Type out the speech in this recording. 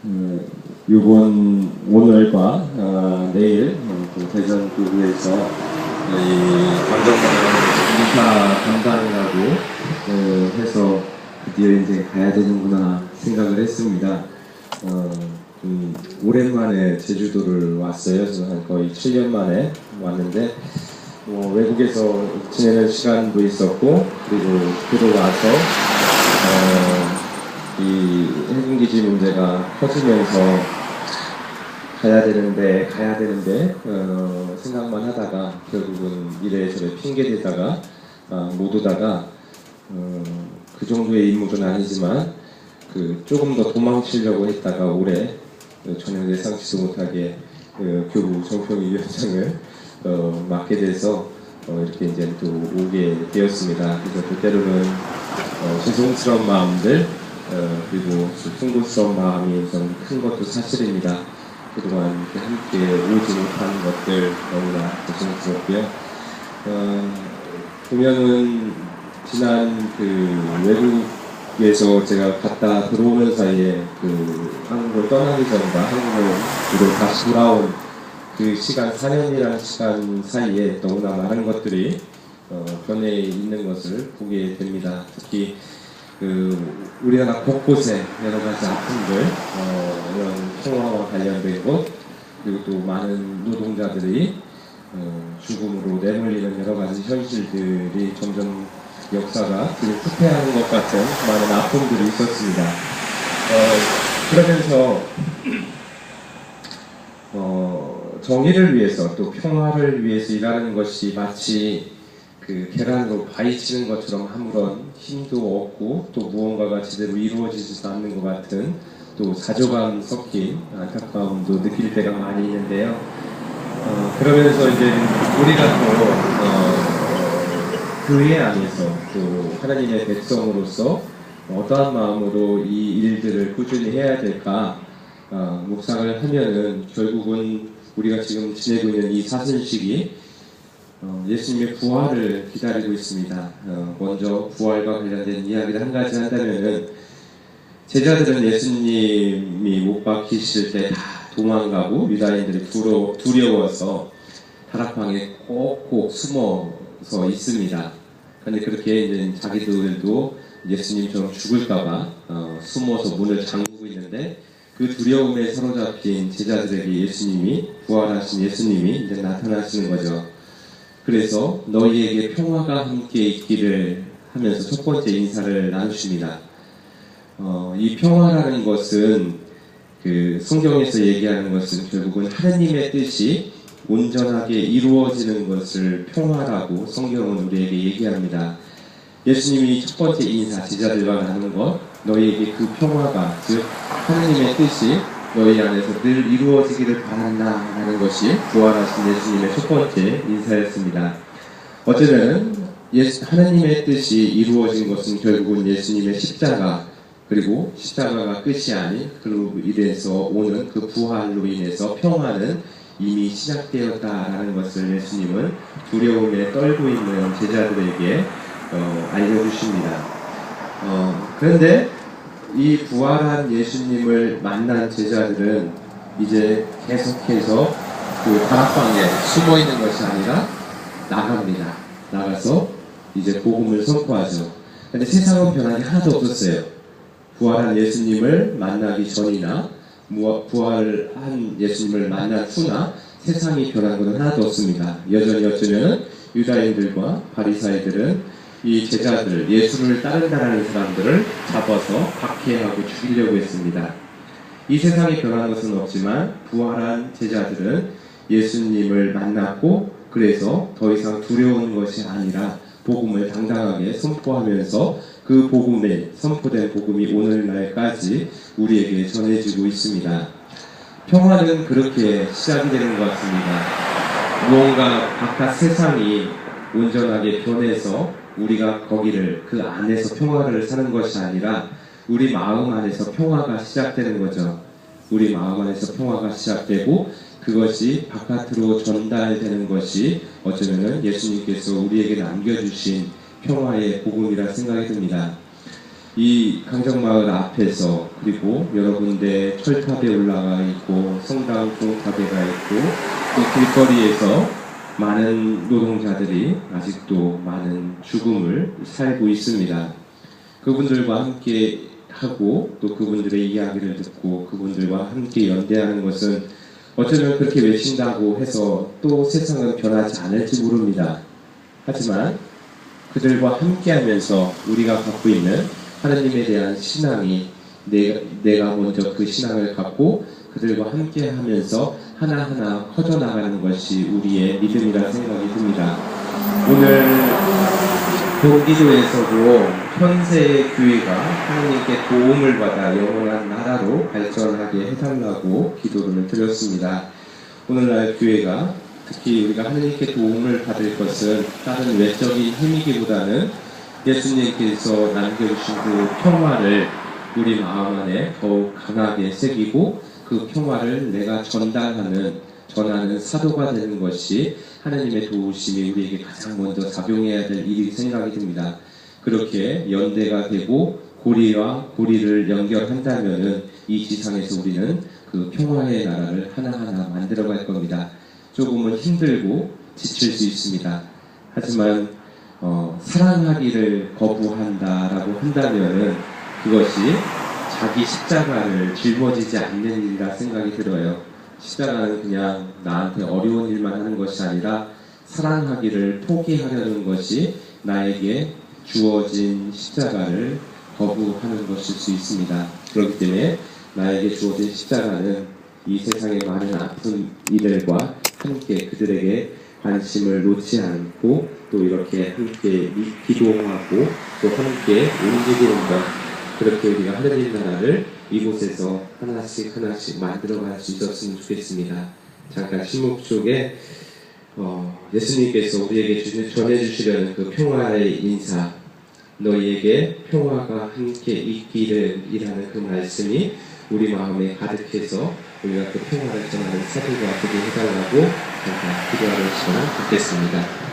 이번 오늘과 내일 또 대전 구에서 이 관정만을 인사 담당이라고 해서 드디어 이제 가야 되는구나 생각을 했습니다. 오랜만에 제주도를 왔어요. 저는 거의 7년 만에 왔는데 외국에서 지내는 시간도 있었고, 그리고 들어와서 이 해군기지 문제가 커지면서 가야 되는데 생각만 하다가 결국은 이래저래 핑계대다가 못 오다가 그 정도의 인물은 아니지만 조금 더 도망치려고 했다가 올해 전혀 예상치도 못하게 교부 정평위 위원장을 맡게 돼서 이렇게 이제 또 오게 되었습니다. 그래서 때로는 죄송스러운 마음들, 그리고 풍부스러운 마음이 좀 큰 것도 사실입니다. 그동안 함께 오지 못한 것들 너무나 죄송스럽고요. 보면은 지난 외국에서 제가 갔다 들어오는 사이에 한국을 떠나기 전과 한국으로 다시 돌아온 그 시간, 4년이라는 시간 사이에 너무나 많은 것들이 변해 있는 것을 보게 됩니다. 특히 우리나라 곳곳에 여러 가지 아픔들, 이런 평화와 관련된 것, 그리고 또 많은 노동자들이 죽음으로 내몰리는 여러 가지 현실들이 점점 역사가 후퇴하는 것 같은 많은 아픔들이 있었습니다. 그러면서 정의를 위해서 또 평화를 위해서 일하는 것이 마치 계란으로 바위치는 것처럼 아무런 힘도 없고 또 무언가가 제대로 이루어지지도 않는 것 같은 또 사조감 섞인 안타까움도 느낄 때가 많이 있는데요. 그러면서 이제 우리가 또 교회 안에서 또 하나님의 백성으로서 어떠한 마음으로 이 일들을 꾸준히 해야 될까 묵상을 하면은 결국은 우리가 지금 지내고 있는 이 사순식이 예수님의 부활을 기다리고 있습니다. 먼저 부활과 관련된 이야기를 한 가지 한다면은 제자들은 예수님이 못 박히실 때 다 도망가고 유다인들이 두려워서 다락방에 꼭꼭 숨어서 있습니다. 그런데 그렇게 이제 자기들도 예수님처럼 죽을까봐 숨어서 문을 잠그고 있는데 그 두려움에 사로잡힌 제자들에게 부활하신 예수님이 이제 나타나시는 거죠. 그래서 너희에게 평화가 함께 있기를 하면서 첫 번째 인사를 나누십니다. 이 평화라는 것은 성경에서 얘기하는 것은 결국은 하나님의 뜻이 온전하게 이루어지는 것을 평화라고 성경은 우리에게 얘기합니다. 예수님이 첫 번째 인사, 제자들과 나눈 것, 너희에게 그 평화가, 즉 하나님의 뜻이 너희 안에서 늘 이루어지기를 바란다 라는 것이 부활하신 예수님의 첫 번째 인사였습니다. 어쩌면 하나님의 뜻이 이루어진 것은 결국은 예수님의 십자가, 그리고 십자가가 끝이 아닌 그로 인해서 오는 그 부활로 인해서 평화는 이미 시작되었다라는 것을 예수님은 두려움에 떨고 있는 제자들에게 알려주십니다. 그런데 이 부활한 예수님을 만난 제자들은 이제 계속해서 다락방에 숨어 있는 것이 아니라 나갑니다. 나가서 이제 복음을 선포하죠. 그런데 세상은 변한 게 하나도 없었어요. 부활한 예수님을 만나기 전이나 부활한 예수님을 만난 후나 세상이 변한 것은 하나도 없습니다. 여전히 어쩌면 유다인들과 바리사이들은 이 제자들, 예수를 따른다라는 사람들을 잡아서 박해하고 죽이려고 했습니다. 이 세상이 변한 것은 없지만 부활한 제자들은 예수님을 만났고, 그래서 더 이상 두려운 것이 아니라 복음을 당당하게 선포하면서 그 복음에 선포된 복음이 오늘날까지 우리에게 전해지고 있습니다. 평화는 그렇게 시작이 되는 것 같습니다. 무언가 바깥 세상이 온전하게 변해서 우리가 거기를 그 안에서 평화를 사는 것이 아니라 우리 마음 안에서 평화가 시작되는 거죠. 우리 마음 안에서 평화가 시작되고 그것이 바깥으로 전달되는 것이 어쩌면 예수님께서 우리에게 남겨주신 평화의 복음이라 생각이 듭니다. 이 강정마을 앞에서 그리고 여러 군데 철탑에 올라가 있고 성당 종탑에 가 있고 이 길거리에서 많은 노동자들이 아직도 많은 죽음을 살고 있습니다. 그분들과 함께 하고 또 그분들의 이야기를 듣고 그분들과 함께 연대하는 것은 어쩌면 그렇게 외친다고 해서 또 세상은 변하지 않을지 모릅니다. 하지만 그들과 함께하면서 우리가 갖고 있는 하나님에 대한 신앙이 내가 먼저 그 신앙을 갖고 그들과 함께하면서 하나하나 커져나가는 것이 우리의 믿음이라 생각이 듭니다. 오늘 경기도에서도 현세의 교회가 하나님께 도움을 받아 영원한 나라로 발전하게 해달라고 기도를 드렸습니다. 오늘날 교회가 특히 우리가 하나님께 도움을 받을 것은 다른 외적인 힘이기보다는 예수님께서 남겨주신 그 평화를 우리 마음 안에 더욱 강하게 새기고 그 평화를 내가 전하는 사도가 되는 것이 하나님의 도우심이 우리에게 가장 먼저 작용해야 될 일이 생각이 듭니다. 그렇게 연대가 되고 고리와 고리를 연결한다면 이 지상에서 우리는 그 평화의 나라를 하나하나 만들어갈 겁니다. 조금은 힘들고 지칠 수 있습니다. 하지만 사랑하기를 거부한다라고 한다면 그것이 자기 십자가를 짊어지지 않는 일이라 생각이 들어요. 십자가는 그냥 나한테 어려운 일만 하는 것이 아니라 사랑하기를 포기하려는 것이 나에게 주어진 십자가를 거부하는 것일 수 있습니다. 그렇기 때문에 나에게 주어진 십자가는 이 세상의 많은 아픈 이들과 함께 그들에게 관심을 놓지 않고 또 이렇게 함께 기도하고 또 함께 움직이는 것, 그렇게 우리가 하나님 나라를 이곳에서 하나씩 만들어갈 수 있었으면 좋겠습니다. 잠깐 신목 쪽에 예수님께서 우리에게 전해주시려는 그 평화의 인사, 너희에게 평화가 함께 있기를 이라는 그 말씀이 우리 마음에 가득해서 우리가 그 평화를 전하는 사도가 되게 해달라고 잠깐 기도하는 시간을 갖겠습니다.